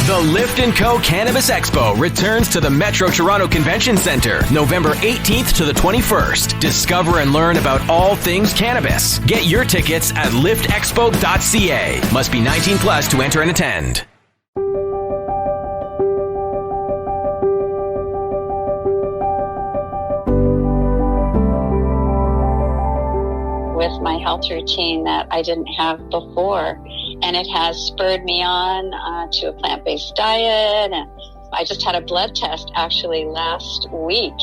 The Lift & Co. Cannabis Expo returns to the Metro Toronto Convention Centre, November 18th to the 21st. Discover and learn about all things cannabis. Get your tickets at liftexpo.ca. Must be 19 plus to enter and attend. With my health routine that I didn't have before. And it has spurred me on to a plant-based diet. And I just had a blood test actually last week.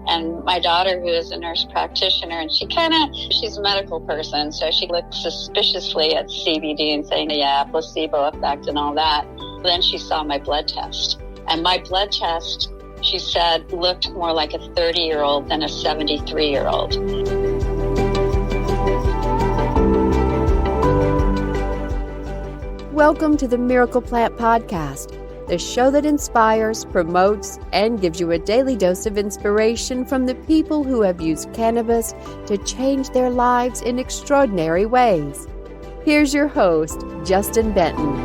And my daughter, who is a nurse practitioner, and she's a medical person, so she looked suspiciously at CBD and saying, yeah, placebo effect and all that. Then she saw my blood test. And my blood test, she said, looked more like a 30-year-old than a 73-year-old. Welcome to the Miracle Plant Podcast, the show that inspires, promotes, and gives you a daily dose of inspiration from the people who have used cannabis to change their lives in extraordinary ways. Here's your host, Justin Benton.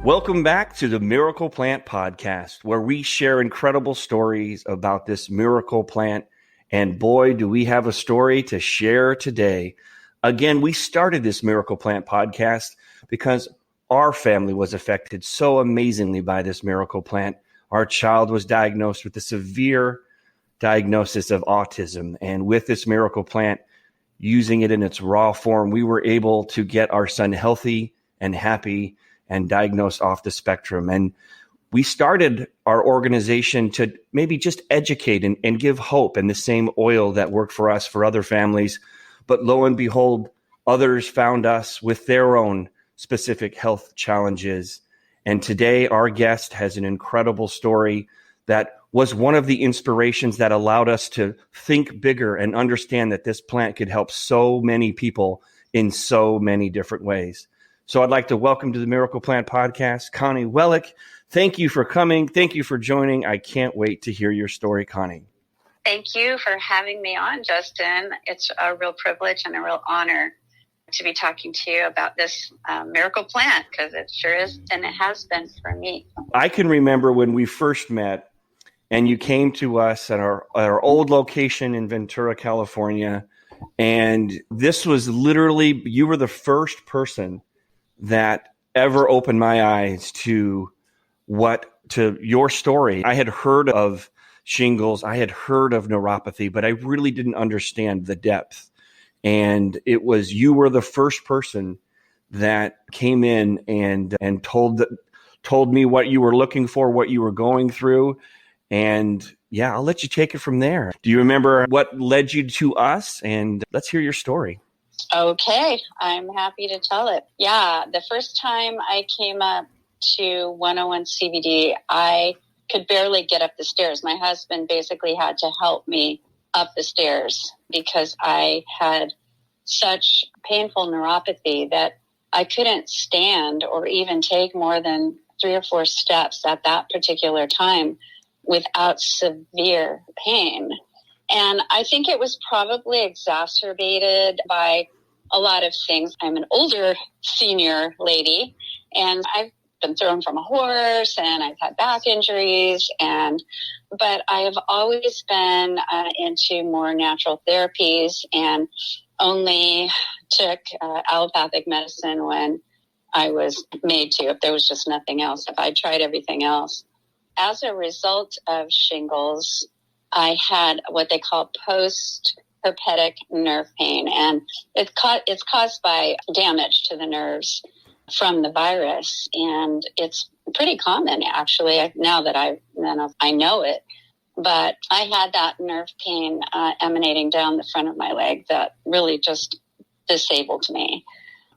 Welcome back to the Miracle Plant Podcast, where we share incredible stories about this miracle plant. And boy, do we have a story to share today. Again, we started this Miracle Plant Podcast because our family was affected so amazingly by this miracle plant. Our child was diagnosed with a severe diagnosis of autism. And with this miracle plant, using it in its raw form, we were able to get our son healthy and happy and diagnosed off the spectrum. And we started our organization to maybe just educate and give hope, and the same oil that worked for us for other families. But lo and behold, others found us with their own specific health challenges. And today, our guest has an incredible story that was one of the inspirations that allowed us to think bigger and understand that this plant could help so many people in so many different ways. So I'd like to welcome to the Miracle Plant Podcast, Connie Wellik. Thank you for coming. Thank you for joining. I can't wait to hear your story, Connie. Thank you for having me on, Justin. It's a real privilege and a real honor to be talking to you about this miracle plant, because it sure is, and it has been for me. I can remember when we first met and you came to us at our old location in Ventura, California. And this was literally, you were the first person that ever opened my eyes to your story. I had heard of shingles, I had heard of neuropathy, but I really didn't understand the depth. And you were the first person that came in and told me what you were looking for, what you were going through. And yeah, I'll let you take it from there. Do you remember what led you to us? And let's hear your story. Okay, I'm happy to tell it. Yeah, the first time I came up to 101 CBD, I could barely get up the stairs. My husband basically had to help me up the stairs because I had such painful neuropathy that I couldn't stand or even take more than 3 or 4 steps at that particular time without severe pain. And I think it was probably exacerbated by a lot of things. I'm an older senior lady, and I've been thrown from a horse, and I've had back injuries, but I have always been into more natural therapies and only took allopathic medicine when I was made to, if there was just nothing else, if I tried everything else. As a result of shingles, I had what they call post-herpetic nerve pain, and it's caused by damage to the nerves from the virus, and it's pretty common actually now that I know it. But I had that nerve pain emanating down the front of my leg that really just disabled me.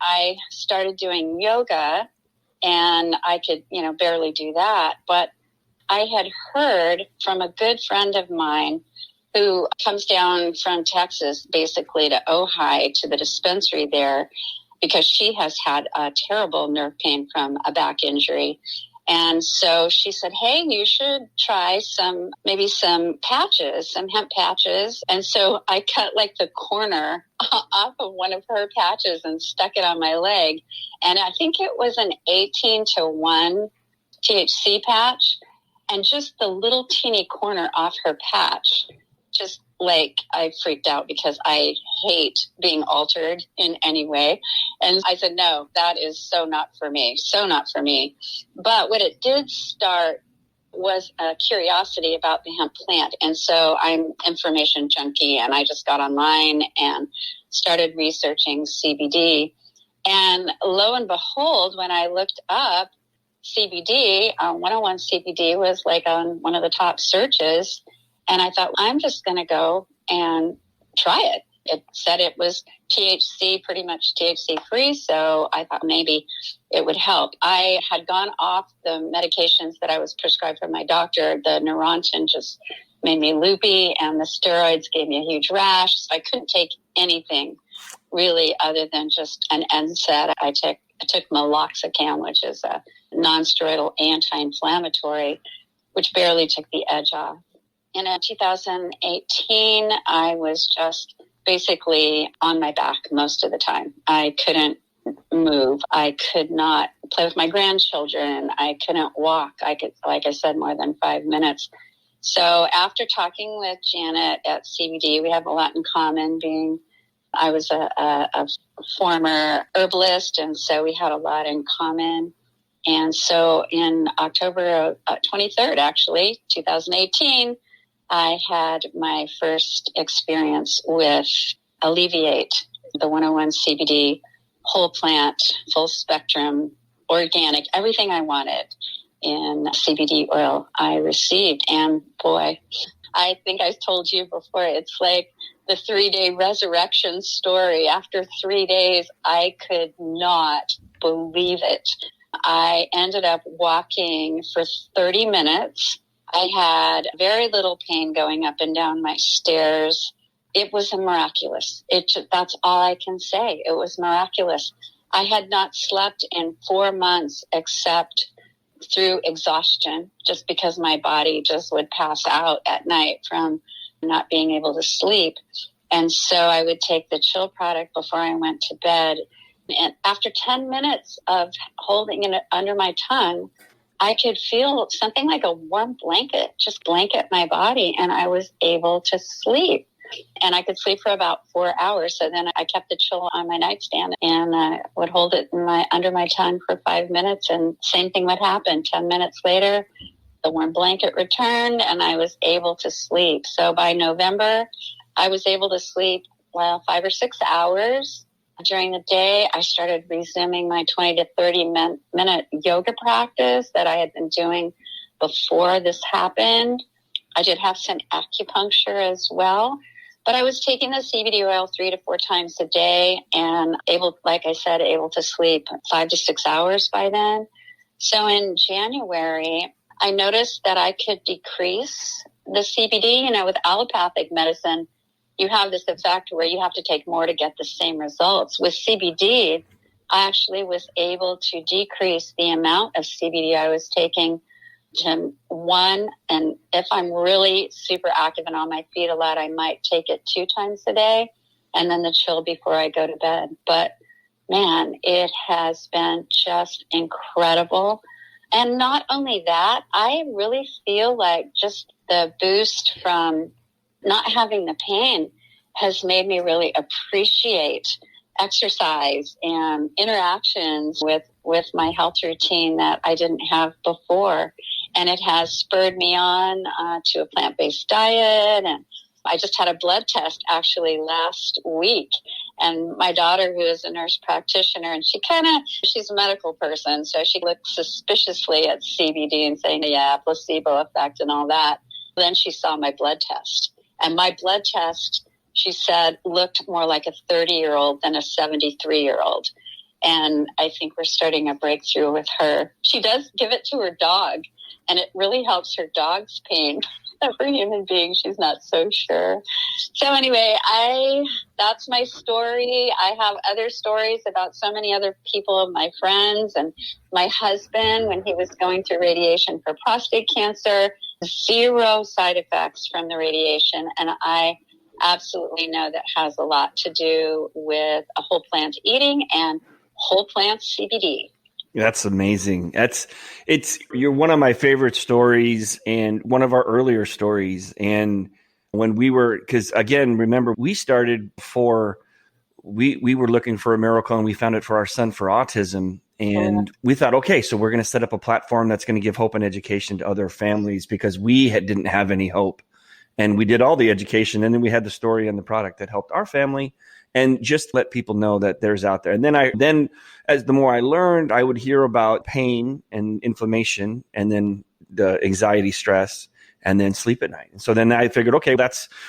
I started doing yoga, and I could barely do that, but I had heard from a good friend of mine who comes down from Texas basically to Ojai to the dispensary there, because she has had a terrible nerve pain from a back injury. And so she said, hey, you should try maybe some patches, some hemp patches. And so I cut like the corner off of one of her patches and stuck it on my leg. And I think it was an 18-to-1 THC patch. And just the little teeny corner off her patch, just like I freaked out because I hate being altered in any way. And I said, no, that is so not for me. So not for me. But what it did start was a curiosity about the hemp plant. And so I'm information junkie, and I just got online and started researching CBD. And lo and behold, when I looked up CBD, 101 CBD was like on one of the top searches. And I thought, I'm just going to go and try it. It said it was THC, pretty much THC free. So I thought maybe it would help. I had gone off the medications that I was prescribed from my doctor. The Neurontin just made me loopy, and the steroids gave me a huge rash. So I couldn't take anything really other than just an NSAID. I took meloxicam, which is a non-steroidal anti-inflammatory, which barely took the edge off. In 2018, I was just basically on my back most of the time. I couldn't move. I could not play with my grandchildren. I couldn't walk. I could, like I said, more than 5 minutes. So after talking with Janet at CBD, we have a lot in common, being I was a former herbalist, and so we had a lot in common. And so in October 23rd, actually, 2018, I had my first experience with Alleviate, the 101 CBD, whole plant, full spectrum, organic, everything I wanted in CBD oil I received. And boy, I think I told you before, it's like the 3-day resurrection story. After 3 days, I could not believe it. I ended up walking for 30 minutes. I had very little pain going up and down my stairs. It was miraculous. That's all I can say. It was miraculous. I had not slept in 4 months except through exhaustion, just because my body just would pass out at night from not being able to sleep. And so I would take the chill product before I went to bed. And after 10 minutes of holding it under my tongue, I could feel something like a warm blanket, just blanket my body, and I was able to sleep. And I could sleep for about 4 hours. So then I kept the chill on my nightstand and I would hold it under my tongue for 5 minutes, and same thing would happen. 10 minutes later, the warm blanket returned and I was able to sleep. So by November, I was able to sleep 5 or 6 hours. During the day, I started resuming my 20 to 30 minute yoga practice that I had been doing before this happened. I did have some acupuncture as well, but I was taking the CBD oil 3 to 4 times a day and able to sleep 5 to 6 hours by then. So in January, I noticed that I could decrease the CBD. With allopathic medicine, you have this effect where you have to take more to get the same results. With CBD, I actually was able to decrease the amount of CBD I was taking to 1. And if I'm really super active and on my feet a lot, I might take it 2 times a day, and then the chill before I go to bed. But man, it has been just incredible. And not only that, I really feel like just the boost from not having the pain has made me really appreciate exercise and interactions with my health routine that I didn't have before. And it has spurred me on to a plant-based diet. And I just had a blood test actually last week. And my daughter, who is a nurse practitioner, and she's a medical person, so she looked suspiciously at CBD and saying, yeah, placebo effect and all that. Then she saw my blood test. And my blood test, she said, looked more like a 30-year-old than a 73-year-old. And I think we're starting a breakthrough with her. She does give it to her dog, and it really helps her dog's pain. But for human beings, she's not so sure. So anyway, that's my story. I have other stories about so many other people, my friends and my husband when he was going through radiation for prostate cancer. 0 side effects from the radiation. And I absolutely know that has a lot to do with a whole plant eating and whole plant CBD. That's amazing. You're one of my favorite stories and one of our earlier stories. And when because again, remember, we started we were looking for a miracle, and we found it for our son for autism. And we thought, okay, so we're going to set up a platform that's going to give hope and education to other families, because we didn't have any hope. And we did all the education, and then we had the story and the product that helped our family, and just let people know that there's out there. And then as the more I learned, I would hear about pain and inflammation, and then the anxiety, stress, and then sleep at night. And so then I figured, okay,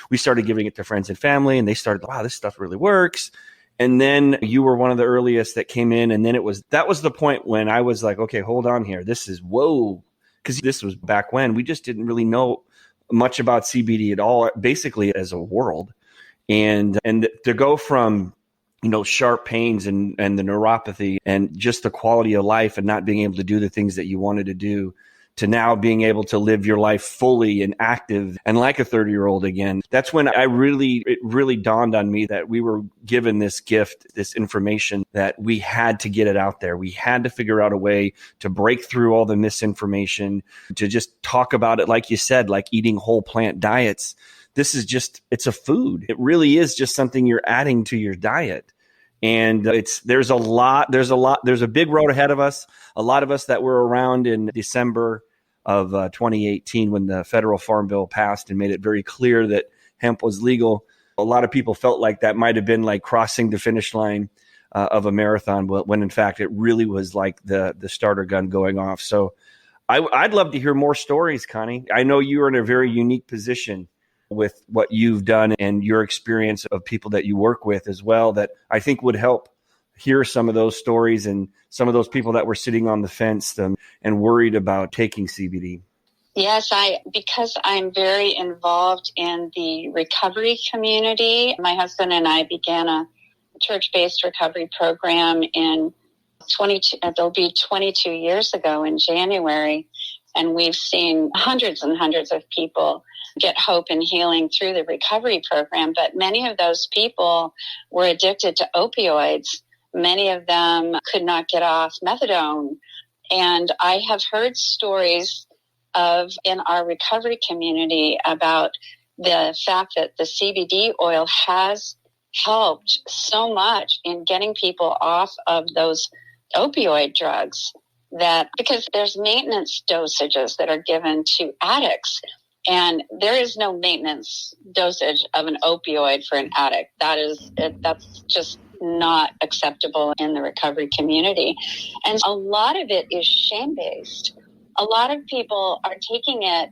we started giving it to friends and family, and they started, wow, this stuff really works. And then you were one of the earliest that came in. And then that was the point when I was like, okay, hold on here. This is whoa. Because this was back when we just didn't really know much about CBD at all, basically as a world. And to go from, sharp pains and the neuropathy and just the quality of life and not being able to do the things that you wanted to do, to now being able to live your life fully and active and like a 30-year-old again. That's when it really dawned on me that we were given this gift, this information, that we had to get it out there. We had to figure out a way to break through all the misinformation, to just talk about it, like you said, like eating whole plant diets. This is it's a food. It really is just something you're adding to your diet. And there's a big road ahead of us. A lot of us that were around in December of 2018, when the federal farm bill passed and made it very clear that hemp was legal, a lot of people felt like that might have been like crossing the finish line of a marathon, when in fact it really was like the starter gun going off. So I'd love to hear more stories, Connie. I know you are in a very unique position with what you've done and your experience of people that you work with as well, that I think would help hear some of those stories and some of those people that were sitting on the fence and worried about taking CBD. Yes, because I'm very involved in the recovery community. My husband and I began a church-based recovery program it'll be 22 years ago in January. And we've seen hundreds and hundreds of people get hope and healing through the recovery program. But many of those people were addicted to opioids. Many of them could not get off methadone. And I have heard stories in our recovery community about the fact that the CBD oil has helped so much in getting people off of those opioid drugs, because there's maintenance dosages that are given to addicts. And there is no maintenance dosage of an opioid for an addict. That's just not acceptable in the recovery community. And a lot of it is shame-based. A lot of people are taking it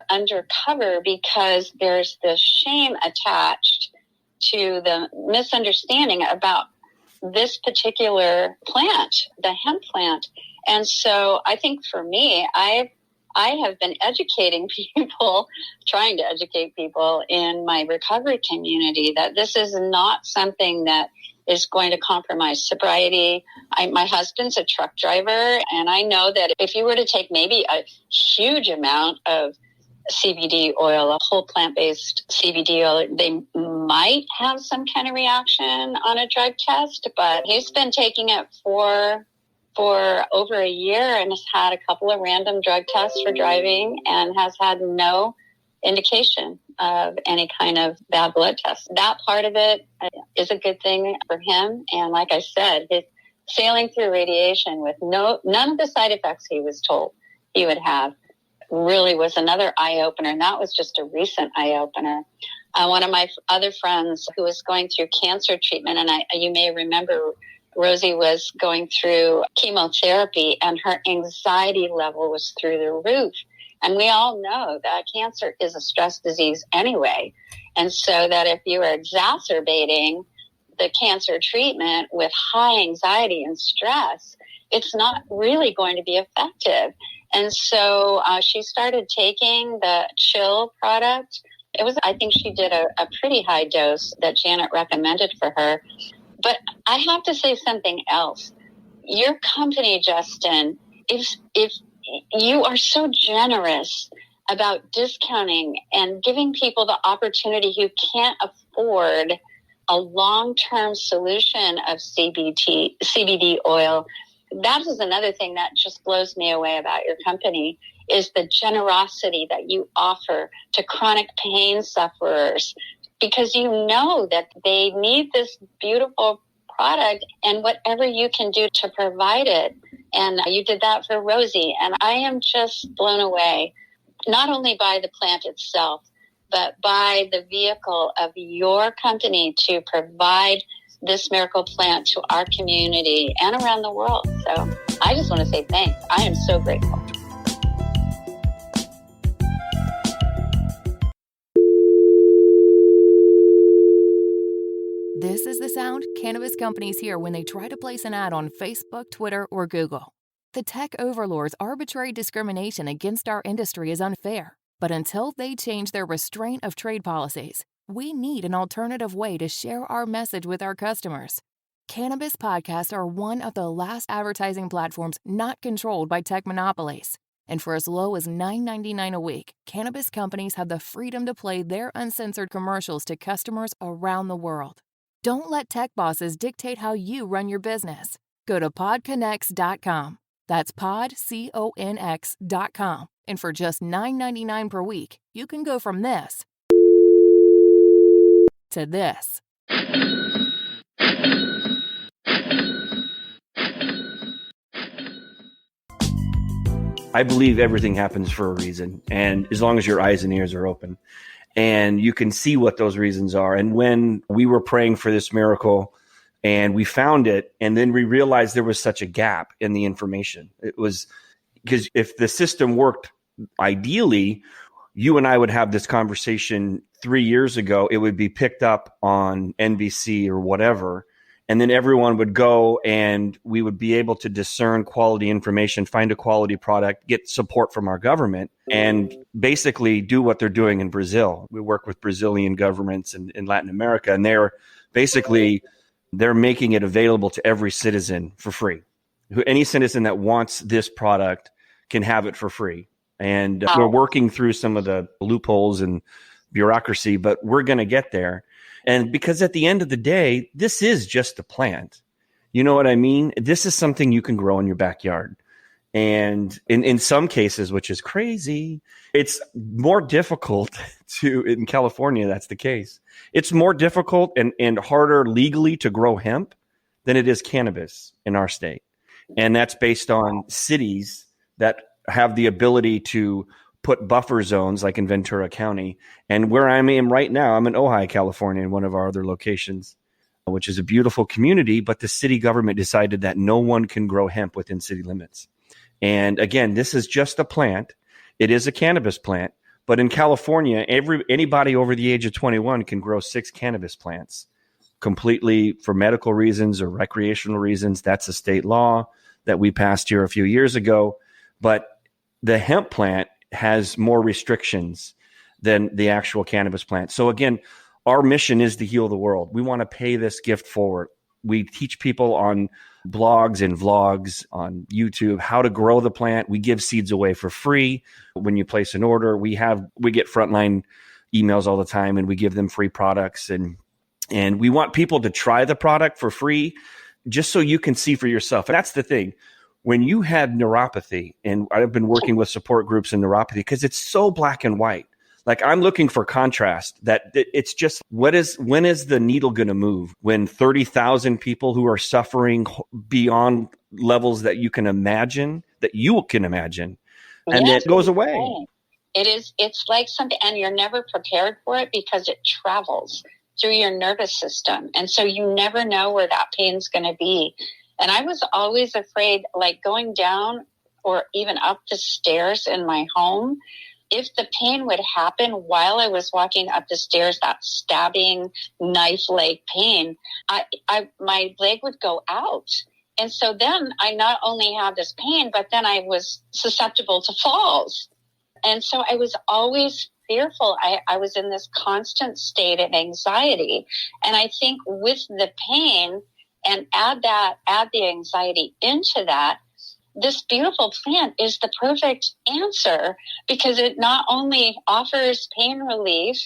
undercover because there's this shame attached to the misunderstanding about this particular plant, the hemp plant. And so I think for me, I have been trying to educate people in my recovery community that this is not something that is going to compromise sobriety. My husband's a truck driver, and I know that if you were to take maybe a huge amount of CBD oil, a whole plant-based CBD oil, they might have some kind of reaction on a drug test, but he's been taking it for over a year and has had a couple of random drug tests for driving and has had no indication of any kind of bad blood test. That part of it is a good thing for him. And like I said, his sailing through radiation with none of the side effects he was told he would have really was another eye-opener. And that was just a recent eye-opener. One of my other friends who was going through cancer treatment, and you may remember Rosie was going through chemotherapy and her anxiety level was through the roof. And we all know that cancer is a stress disease anyway. And so that if you are exacerbating the cancer treatment with high anxiety and stress, it's not really going to be effective. And so she started taking the chill product. I think she did a pretty high dose that Janet recommended for her. But I have to say something else. Your company, Justin, if you are so generous about discounting and giving people the opportunity who can't afford a long-term solution of CBD oil, that is another thing that just blows me away about your company, is the generosity that you offer to chronic pain sufferers, because you know that they need this beautiful product and whatever you can do to provide it. And you did that for Rosie. And I am just blown away, not only by the plant itself, but by the vehicle of your company to provide this miracle plant to our community and around the world. So I just want to say thanks. I am so grateful. This is the sound cannabis companies hear when they try to place an ad on Facebook, Twitter, or Google. The tech overlords' arbitrary discrimination against our industry is unfair, but until they change their restraint of trade policies, we need an alternative way to share our message with our customers. Cannabis podcasts are one of the last advertising platforms not controlled by tech monopolies. And for as low as $9.99 a week, cannabis companies have the freedom to play their uncensored commercials to customers around the world. Don't let tech bosses dictate how you run your business. Go to podconnects.com. That's podconx.com. And for just $9.99 per week, you can go from this to this. I believe everything happens for a reason. And as long as your eyes and ears are open and you can see what those reasons are. And when we were praying for this miracle and we found it, and then we realized there was such a gap in the information. It was because if the system worked ideally, you and I would have this conversation 3 years ago. It would be picked up on NBC or whatever. And then everyone would go and we would be able to discern quality information, find a quality product, get support from our government, and basically do what they're doing in Brazil. We work with Brazilian governments in Latin America, and they're making it available to every citizen for free. Any citizen that wants this product can have it for free. And we're working through some of the loopholes and bureaucracy, but we're going to get there. And because at the end of the day, this is just a plant. You know what I mean? This is something you can grow in your backyard. And in some cases, which is crazy, it's more difficult in California, that's the case. It's more difficult and harder legally to grow hemp than it is cannabis in our state. And that's based on cities that have the ability to put buffer zones like in Ventura County. And where I am right now, I'm in Ojai, California, in one of our other locations, which is a beautiful community, but the city government decided that no one can grow hemp within city limits. And again, this is just a plant. It is a cannabis plant, but in California, anybody over the age of 21 can grow 6 cannabis plants completely for medical reasons or recreational reasons. That's a state law that we passed here a few years ago. But the hemp plant has more restrictions than the actual cannabis plant. So again, our mission is to heal the world. We want to pay this gift forward. We teach people on blogs and vlogs on YouTube how to grow the plant. We give seeds away for free. When you place an order, we get frontline emails all the time and we give them free products. And we want people to try the product for free just so you can see for yourself. And that's the thing. When you had neuropathy, and I've been working with support groups in neuropathy because it's so black and white. Like I'm looking for contrast that it's just, when is the needle going to move when 30,000 people who are suffering beyond levels that you can imagine, and it goes away. It's like something, and you're never prepared for it because it travels through your nervous system. And so you never know where that pain's going to be. And I was always afraid, like going down or even up the stairs in my home, if the pain would happen while I was walking up the stairs, that stabbing knife-like pain, my leg would go out. And so then I not only had this pain, but then I was susceptible to falls. And so I was always fearful. I was in this constant state of anxiety. And I think with the pain and add the anxiety into that, this beautiful plant is the perfect answer, because it not only offers pain relief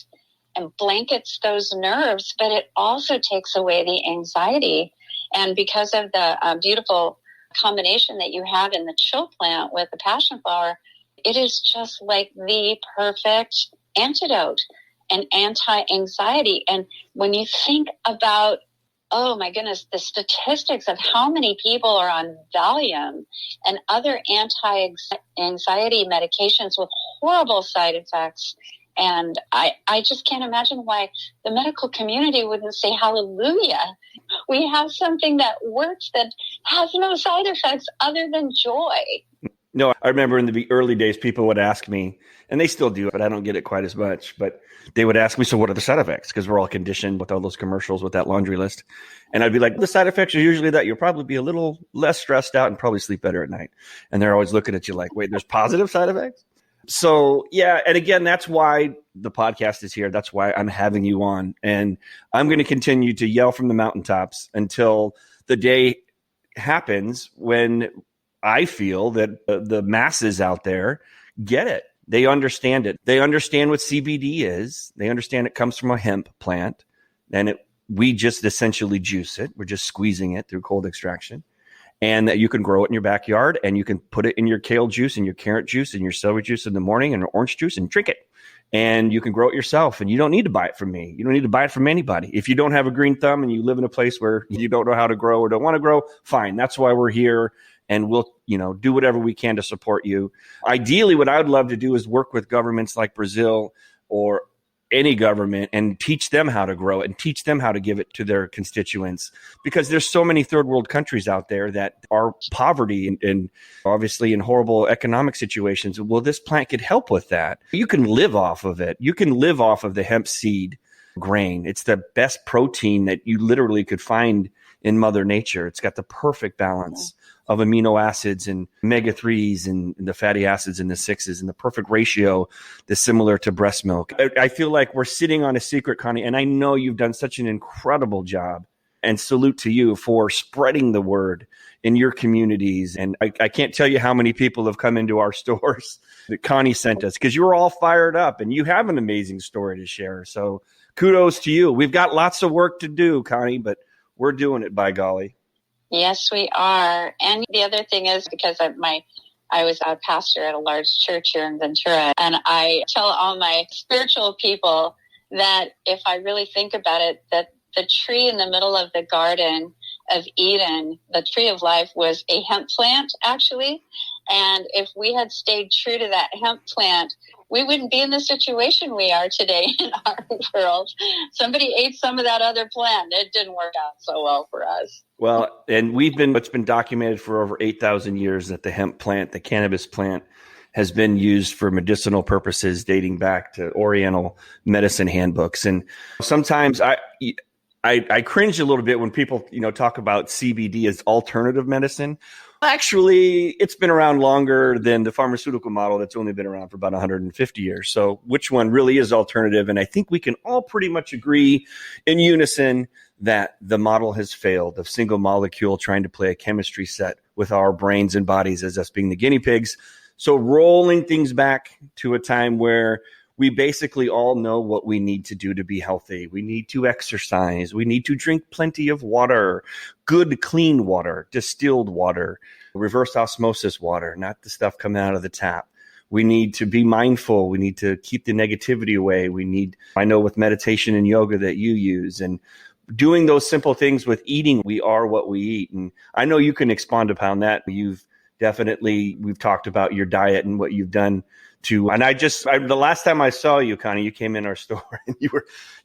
and blankets those nerves, but it also takes away the anxiety. And because of the beautiful combination that you have in the chill plant with the passion flower, it is just like the perfect antidote and anti-anxiety. And when you think about, oh my goodness, the statistics of how many people are on Valium and other anti-anxiety medications with horrible side effects. And I just can't imagine why the medical community wouldn't say hallelujah. We have something that works that has no side effects other than joy. No, I remember in the early days, people would ask me, and they still do, but I don't get it quite as much, but they would ask me, so what are the side effects? Because we're all conditioned with all those commercials with that laundry list. And I'd be like, the side effects are usually that you'll probably be a little less stressed out and probably sleep better at night. And they're always looking at you like, wait, there's positive side effects? So, yeah. And again, that's why the podcast is here. That's why I'm having you on. And I'm going to continue to yell from the mountaintops until the day happens when I feel that the masses out there get it. They understand it. They understand what CBD is. They understand it comes from a hemp plant, and we just essentially juice it. We're just squeezing it through cold extraction, and that you can grow it in your backyard, and you can put it in your kale juice and your carrot juice and your celery juice in the morning and orange juice and drink it. And you can grow it yourself, and you don't need to buy it from me. You don't need to buy it from anybody. If you don't have a green thumb and you live in a place where you don't know how to grow or don't want to grow, fine. That's why we're here. And we'll, do whatever we can to support you. Ideally, what I would love to do is work with governments like Brazil or any government and teach them how to grow it and teach them how to give it to their constituents, because there's so many third world countries out there that are poverty and obviously in horrible economic situations. Well, this plant could help with that. You can live off of it. You can live off of the hemp seed grain. It's the best protein that you literally could find in Mother Nature. It's got the perfect balance of amino acids and omega-3s and the fatty acids and the 6s and the perfect ratio that's similar to breast milk. I feel like we're sitting on a secret, Connie, and I know you've done such an incredible job, and salute to you for spreading the word in your communities. And I can't tell you how many people have come into our stores that Connie sent us, because you were all fired up and you have an amazing story to share. So kudos to you. We've got lots of work to do, Connie, but we're doing it, by golly. Yes, we are. And the other thing is, because I was a pastor at a large church here in Ventura, and I tell all my spiritual people that if I really think about it, that the tree in the middle of the Garden of Eden, the tree of life, was a hemp plant, actually. And if we had stayed true to that hemp plant, we wouldn't be in the situation we are today in our world. Somebody ate some of that other plant. It didn't work out so well for us. Well, and it's been documented for over 8,000 years that the hemp plant, the cannabis plant, has been used for medicinal purposes dating back to Oriental medicine handbooks. And sometimes I cringe a little bit when people, talk about CBD as alternative medicine. Actually, it's been around longer than the pharmaceutical model that's only been around for about 150 years. So which one really is alternative? And I think we can all pretty much agree in unison that the model has failed of single molecule trying to play a chemistry set with our brains and bodies as us being the guinea pigs. So rolling things back to a time where we basically all know what we need to do to be healthy. We need to exercise. We need to drink plenty of water, good, clean water, distilled water, reverse osmosis water, not the stuff coming out of the tap. We need to be mindful. We need to keep the negativity away. I know with meditation and yoga that you use, and doing those simple things with eating, we are what we eat. And I know you can expand upon that. We've talked about your diet and what you've done and the last time I saw you, Connie, you came in our store and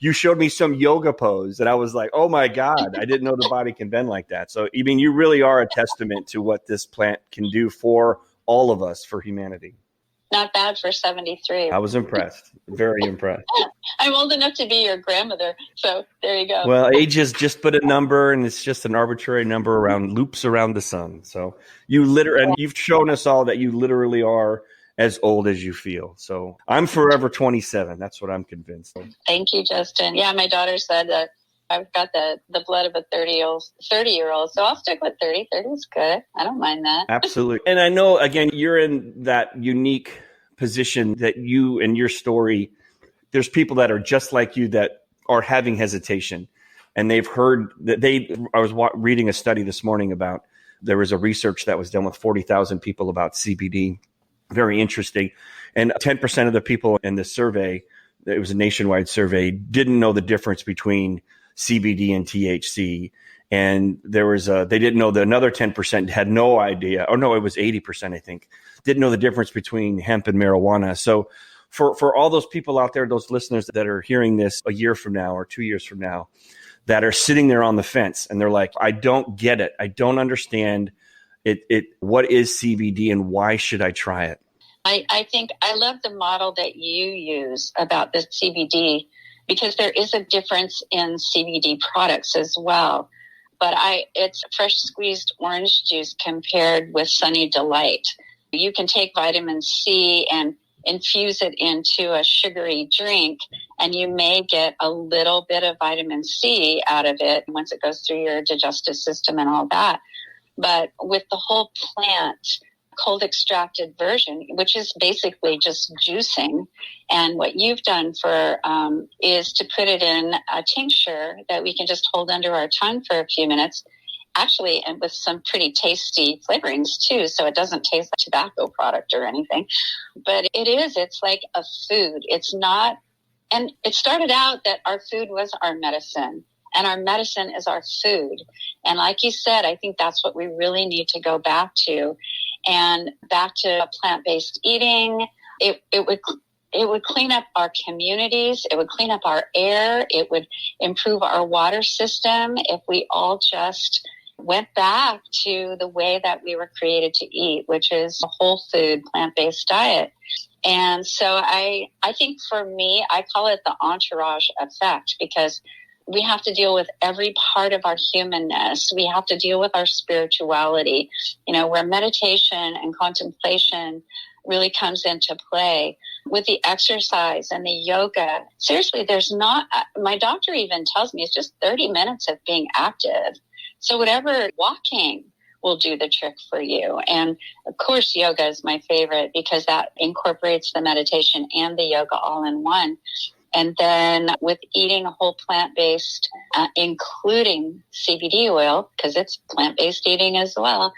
you showed me some yoga pose that I was like, oh my God, I didn't know the body can bend like that. So, you really are a testament to what this plant can do for all of us, for humanity. Not bad for 73. I was impressed. Very impressed. I'm old enough to be your grandmother. So there you go. Well, age is just but a number, and it's just an arbitrary number around loops around the sun. So and you've shown us all that you literally are as old as you feel. So I'm forever 27. That's what I'm convinced. Thank you, Justin. Yeah, my daughter said that I've got the blood of a 30-year-old. So I'll stick with 30. 30 is good. I don't mind that. Absolutely. And I know, again, you're in that unique position that you and your story, there's people that are just like you that are having hesitation. And they've heard that I was reading a study this morning about, there was a research that was done with 40,000 people about CBD. Very interesting. And 10% of the people in the survey, it was a nationwide survey, didn't know the difference between CBD and THC. And they didn't know that another 10% had no idea. Or no, it was 80%, I think, didn't know the difference between hemp and marijuana. So for all those people out there, those listeners that are hearing this a year from now or 2 years from now, that are sitting there on the fence and they're like, I don't get it. I don't understand it. What is CBD and why should I try it? I think I love the model that you use about the CBD, because there is a difference in CBD products as well. But it's fresh squeezed orange juice compared with Sunny Delight. You can take vitamin C and infuse it into a sugary drink, and you may get a little bit of vitamin C out of it once it goes through your digestive system and all that. But with the whole plant, cold extracted version, which is basically just juicing. And what you've done is to put it in a tincture that we can just hold under our tongue for a few minutes, actually, and with some pretty tasty flavorings too. So it doesn't taste like a tobacco product or anything, but it's like a food. It's not, and it started out that our food was our medicine. And our medicine is our food. And like you said, I think that's what we really need to go back to. And back to plant-based eating. It would clean up our communities. It would clean up our air. It would improve our water system if we all just went back to the way that we were created to eat, which is a whole food, plant-based diet. And so I think for me, I call it the entourage effect, because we have to deal with every part of our humanness. We have to deal with our spirituality, where meditation and contemplation really comes into play. With the exercise and the yoga, seriously, my doctor even tells me it's just 30 minutes of being active. So whatever, walking will do the trick for you. And of course, yoga is my favorite because that incorporates the meditation and the yoga all in one. And then with eating a whole plant-based, including CBD oil, because it's plant-based eating as well,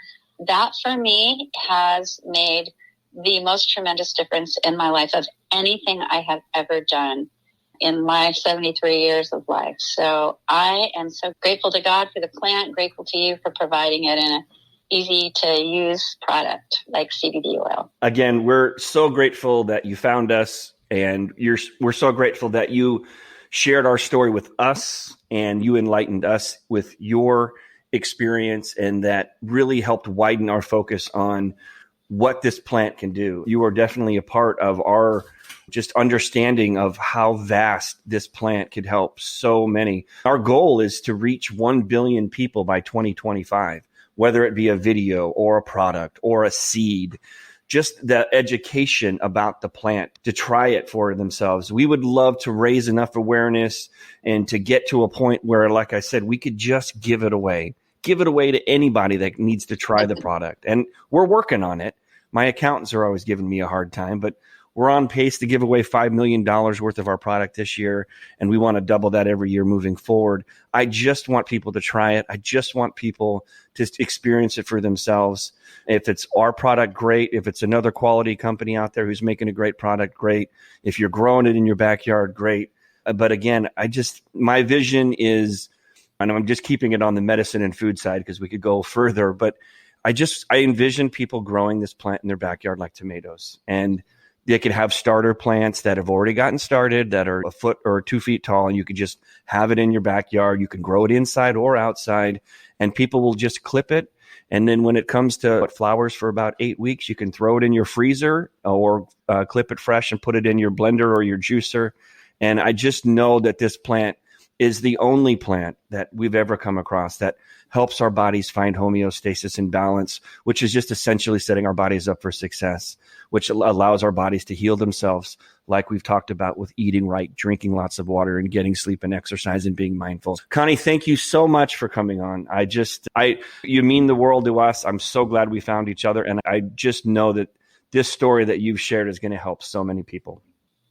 that for me has made the most tremendous difference in my life of anything I have ever done in my 73 years of life. So I am so grateful to God for the plant, grateful to you for providing it in an easy-to-use product like CBD oil. Again, we're so grateful that you found us. And we're so grateful that you shared our story with us and you enlightened us with your experience, and that really helped widen our focus on what this plant can do. You are definitely a part of our just understanding of how vast this plant could help so many. Our goal is to reach 1 billion people by 2025, whether it be a video or a product or a seed. Just the education about the plant to try it for themselves. We would love to raise enough awareness and to get to a point where, like I said, we could just give it away to anybody that needs to try the product. And we're working on it. My accountants are always giving me a hard time, but we're on pace to give away $5 million worth of our product this year, and we want to double that every year moving forward. I just want people to try it. I just want people to experience it for themselves. If it's our product, great. If it's another quality company out there who's making a great product, great. If you're growing it in your backyard, great. But again, my vision is, and I'm just keeping it on the medicine and food side because we could go further, but I envision people growing this plant in their backyard like tomatoes. And they could have starter plants that have already gotten started that are a foot or 2 feet tall, and you could just have it in your backyard. You can grow it inside or outside, and people will just clip it And then when it comes to what flowers for about 8 weeks, you can throw it in your freezer or clip it fresh and put it in your blender or your juicer. And I just know that this plant is the only plant that we've ever come across that helps our bodies find homeostasis and balance, which is just essentially setting our bodies up for success, which allows our bodies to heal themselves, like we've talked about with eating right, drinking lots of water, and getting sleep and exercise and being mindful. Connie, thank you so much for coming on. You mean the world to us. I'm so glad we found each other. And I just know that this story that you've shared is going to help so many people.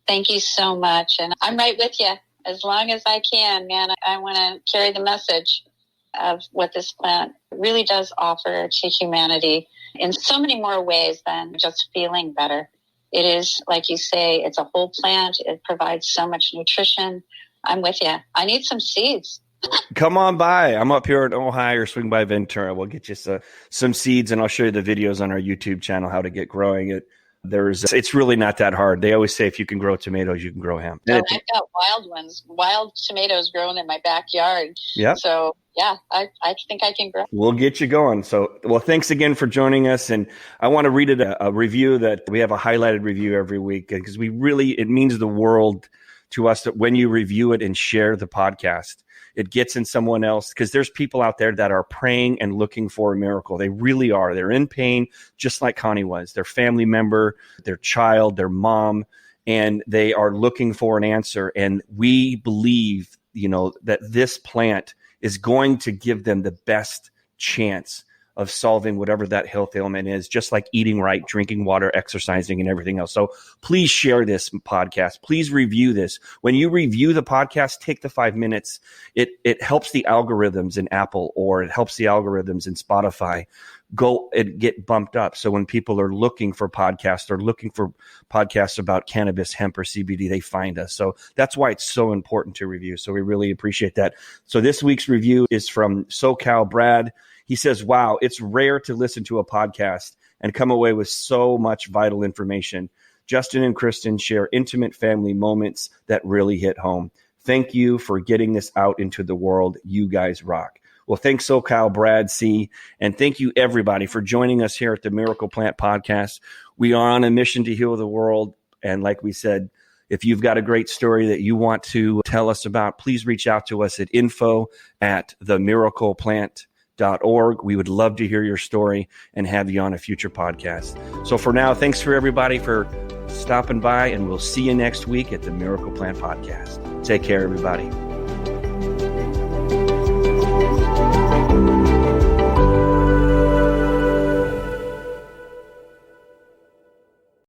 Thank you so much. And I'm right with you. As long as I can, man, I want to carry the message of what this plant really does offer to humanity in so many more ways than just feeling better. It is, like you say, it's a whole plant. It provides so much nutrition. I'm with you. I need some seeds. Come on by. I'm up here in Ohio, or swing by Ventura. We'll get you some seeds, and I'll show you the videos on our YouTube channel, how to get growing it. It's really not that hard. They always say if you can grow tomatoes, you can grow hemp. I've got wild tomatoes growing in my backyard. Yeah. So yeah, I think I can grow. We'll get you going. Well, thanks again for joining us. And I want to read a review that we have, a highlighted review every week, because it means the world to us that when you review it and share the podcast, it gets in someone else, because there's people out there that are praying and looking for a miracle. They really are. They're in pain, just like Connie was. Their family member, their child, their mom, and they are looking for an answer. And we believe, that this plant is going to give them the best chance of solving whatever that health ailment is, just like eating right, drinking water, exercising, and everything else. So please share this podcast. Please review this. When you review the podcast, take the 5 minutes. It helps the algorithms in Apple, or it helps the algorithms in Spotify go and get bumped up. So when people are looking for podcasts or looking for podcasts about cannabis, hemp, or CBD, they find us. So that's why it's so important to review. So we really appreciate that. So this week's review is from SoCal Brad. He says, wow, it's rare to listen to a podcast and come away with so much vital information. Justin and Kristen share intimate family moments that really hit home. Thank you for getting this out into the world. You guys rock. Well, thanks, SoCal Brad C. And thank you, everybody, for joining us here at the Miracle Plant Podcast. We are on a mission to heal the world. And like we said, if you've got a great story that you want to tell us about, please reach out to us at info@themiracleplant.org. We would love to hear your story and have you on a future podcast. So for now, thanks for everybody for stopping by, and we'll see you next week at the Miracle Plant Podcast. Take care, everybody.